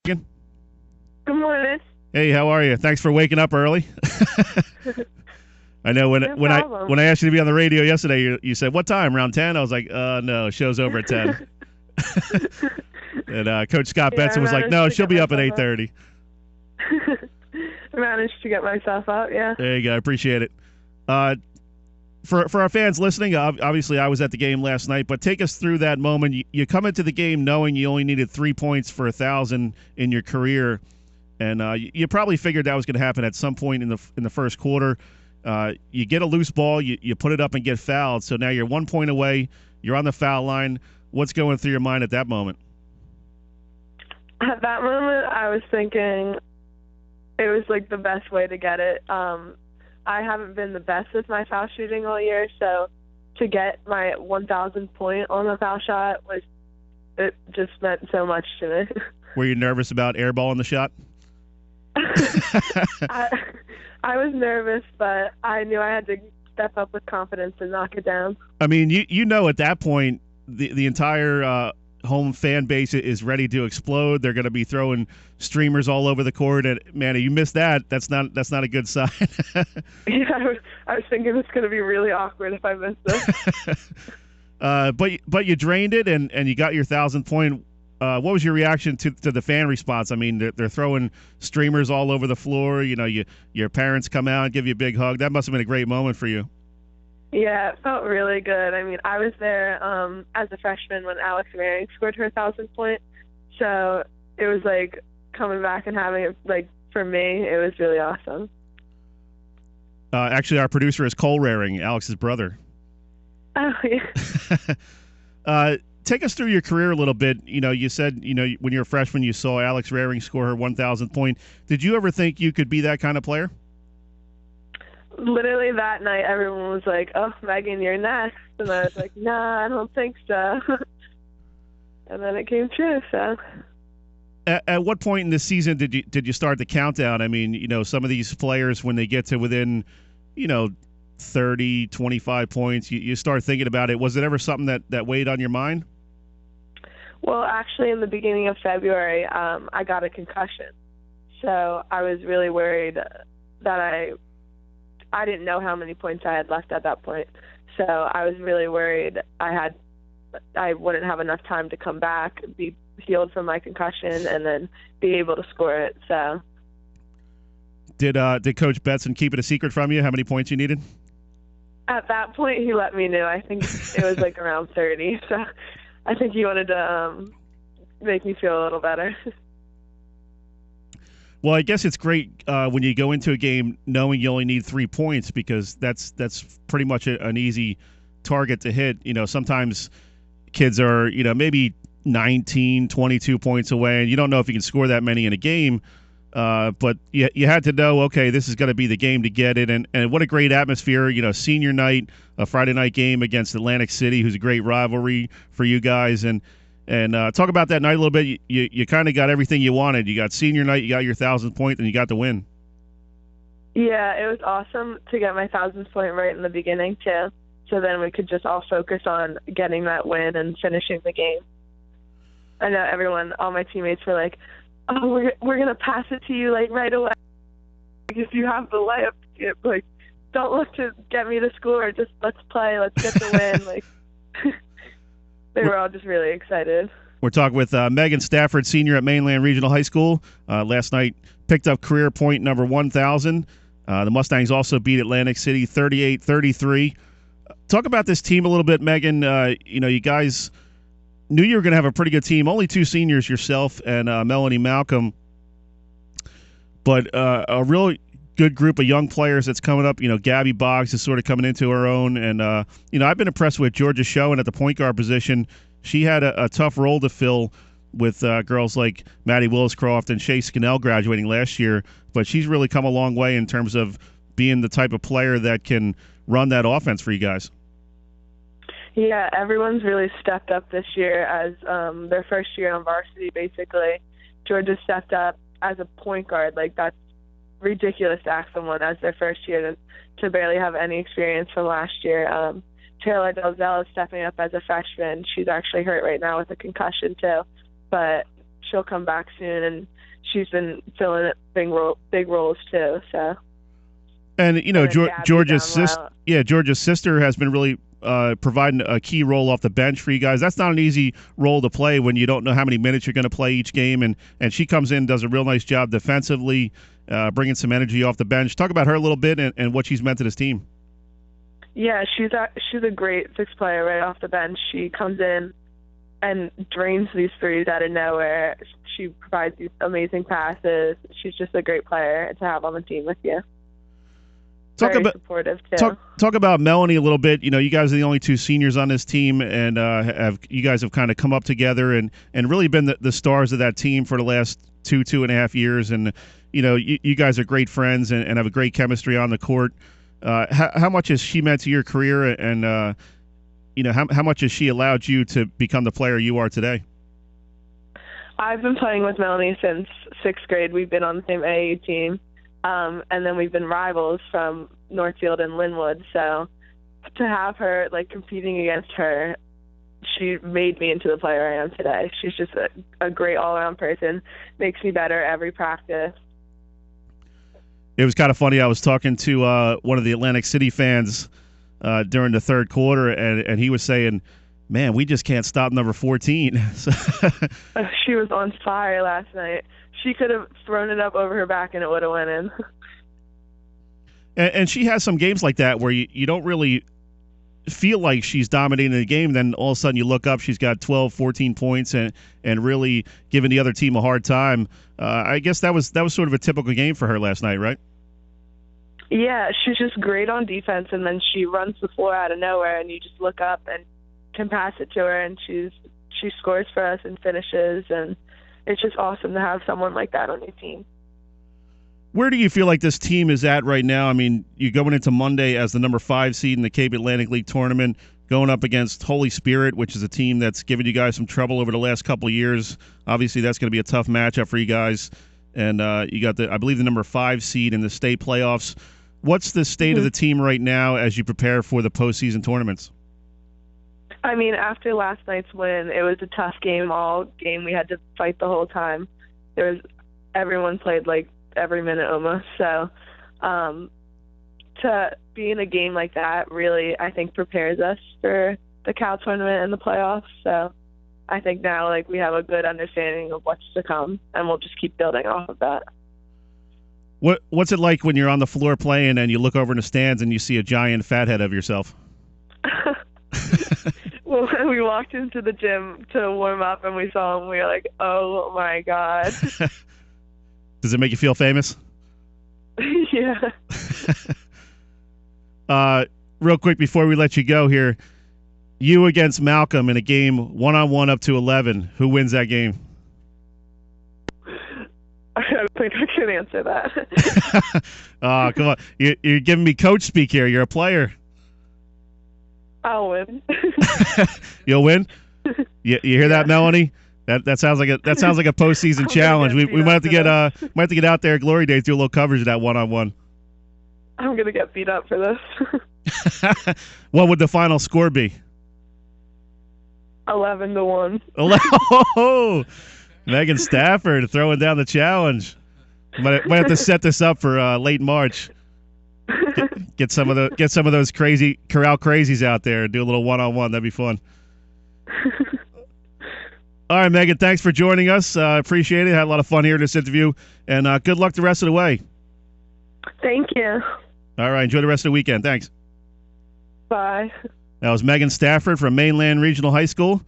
Good morning. Hey, how are you? Thanks for waking up early. I know when No when I problem. when I asked you to be on the radio yesterday, you said what time? Around 10? I was like, no, show's over at 10. And Coach Scott Yeah, Benson was like, no, she'll be up at myself 8:30. I managed to get myself up, yeah. There you go. I appreciate it. For our fans listening, obviously I was at the game last night, but take us through that moment. You come into the game knowing you only needed 3 points for 1,000 in your career, and you probably figured that was going to happen at some point in the first quarter. You get a loose ball, you put it up and get fouled, so now you're 1 point away. You're on the foul line. What's going through your mind at that moment? At that moment, I was thinking it was like the best way to get it. I haven't been the best with my foul shooting all year, so to get my 1,000th point on a foul shot it just meant so much to me. Were you nervous about airballing the shot? I was nervous, but I knew I had to step up with confidence and knock it down. I mean, you know at that point the entire home fan base is ready to explode. They're going to be throwing streamers all over the court, and man, if you miss that, that's not a good sign. Yeah, I was thinking it's going to be really awkward if I miss this. But you drained it, and you got your 1,000th point. What was your reaction to the fan response? I mean, they're throwing streamers all over the floor. You know, your parents come out and give you a big hug. That must have been a great moment for you. Yeah, it felt really good. I mean, I was there as a freshman when Alex Waring scored her 1,000th point. So it was like coming back and having it, like, for me, it was really awesome. Actually, our producer is Cole Waring, Alex's brother. Oh, yeah. Take us through your career a little bit. You know, you said, when you were a freshman, you saw Alex Waring score her 1,000th point. Did you ever think you could be that kind of player? Literally that night, everyone was like, "Oh, Megan, you're next," and I was like, "Nah, I don't think so." And then it came true. So, at what point in the season did you start the countdown? I mean, some of these players, when they get to within, 30, 25 points, you start thinking about it. Was it ever something that weighed on your mind? Well, actually, in the beginning of February, I got a concussion, so I was really worried that I didn't know how many points I had left at that point. So I was really worried I wouldn't have enough time to come back, be healed from my concussion, and then be able to score it. So did Coach Betson keep it a secret from you how many points you needed? At that point, he let me know. I think it was like around 30. So I think he wanted to make me feel a little better. Well, I guess it's great when you go into a game knowing you only need 3 points, because that's pretty much an easy target to hit. Sometimes kids are, maybe 19, 22 points away, and you don't know if you can score that many in a game. But you had to know, okay, this is going to be the game to get it. And what a great atmosphere, senior night, a Friday night game against Atlantic City, who's a great rivalry for you guys. And talk about that night a little bit. You kind of got everything you wanted. You got senior night, you got your 1,000th point, and you got the win. Yeah, it was awesome to get my 1,000th point right in the beginning, too. So then we could just all focus on getting that win and finishing the game. I know all my teammates were like, "Oh, we're going to pass it to you, like, right away. If you have the layup, like, don't look to get me to score. Just let's play. Let's get the win." Like, they were all just really excited. We're talking with Megan Stafford, senior at Mainland Regional High School. Last night picked up career point number 1,000. The Mustangs also beat Atlantic City 38-33. Talk about this team a little bit, Megan. You guys knew you were going to have a pretty good team. Only 2 seniors, yourself and Melanie Malcolm. But a real good group of young players that's coming up. Gabby Boggs is sort of coming into her own. And, I've been impressed with Georgia Schoen at the point guard position. She had a tough role to fill with girls like Maddie Williscroft and Shay Scannell graduating last year. But she's really come a long way in terms of being the type of player that can run that offense for you guys. Yeah, everyone's really stepped up this year as their first year on varsity, basically. Georgia stepped up as a point guard. Like, that's ridiculous to ask someone as their first year to barely have any experience from last year. Taylor Delzell is stepping up as a freshman. She's actually hurt right now with a concussion, too. But she'll come back soon, and she's been filling big roles too. So. And Georgia's sister has been really providing a key role off the bench for you guys. That's not an easy role to play when you don't know how many minutes you're going to play each game, and she comes in, does a real nice job defensively, bringing some energy off the bench. Talk about her a little bit and what she's meant to this team. Yeah, she's a great fixed player right off the bench. She comes in and drains these threes out of nowhere. She provides these amazing passes. She's just a great player to have on the team with you. Very supportive too. Talk about Melanie a little bit. You guys are the only two seniors on this team, and you guys have kind of come up together and really been the stars of that team for the last 2.5 years. And you guys are great friends and have a great chemistry on the court. How much has she meant to your career, and how much has she allowed you to become the player you are today? I've been playing with Melanie since 6th grade. We've been on the same AAU team. And then we've been rivals from Northfield and Linwood. So to have her competing against her, she made me into the player I am today. She's just a great all-around person. Makes me better every practice. It was kind of funny. I was talking to one of the Atlantic City fans during the third quarter, and he was saying, "Man, we just can't stop number 14." She was on fire last night. She could have thrown it up over her back and it would have went in. And she has some games like that where you don't really feel like she's dominating the game. Then all of a sudden you look up, she's got 12, 14 points and really giving the other team a hard time. I guess that was sort of a typical game for her last night, right? Yeah, she's just great on defense, and then she runs the floor out of nowhere, and you just look up and can pass it to her, and she scores for us and finishes, and it's just awesome to have someone like that on your team. Where do you feel like this team is at right now? I mean, you're going into Monday as the number 5 seed in the Cape Atlantic League tournament, going up against Holy Spirit, which is a team that's given you guys some trouble over the last couple of years. Obviously, that's going to be a tough matchup for you guys. And you got, I believe, the number 5 seed in the state playoffs. What's the state of the team right now as you prepare for the postseason tournaments? I mean, after last night's win, it was a tough game all game. We had to fight the whole time. Everyone played every minute almost. So to be in a game like that really, I think, prepares us for the Cal tournament and the playoffs. So I think now we have a good understanding of what's to come, and we'll just keep building off of that. What's it like when you're on the floor playing and you look over in the stands and you see a giant fathead of yourself? Well, we walked into the gym to warm up and we saw him. We were like, oh, my God. Does it make you feel famous? Yeah. Real quick before we let you go here, you against Malcolm in a game 1-on-1 up to 11. Who wins that game? I don't think I can answer that. Oh, come on. You're giving me coach speak here. You're a player. I'll win. You'll win? You hear that, Melanie? That sounds like a postseason challenge. We might have to get out there at Glory Days, do a little coverage of that 1-on-1. I'm gonna get beat up for this. What would the final score be? 11-1. Oh, Megan Stafford throwing down the challenge. Might have to set this up for late March. Get some of those crazy corral crazies out there and do a little 1-on-1. That'd be fun. All right, Megan, thanks for joining us. Appreciate it. Had a lot of fun here in this interview, and good luck the rest of the way. Thank you. All right, enjoy the rest of the weekend. Thanks. Bye. That was Megan Stafford from Mainland Regional High School.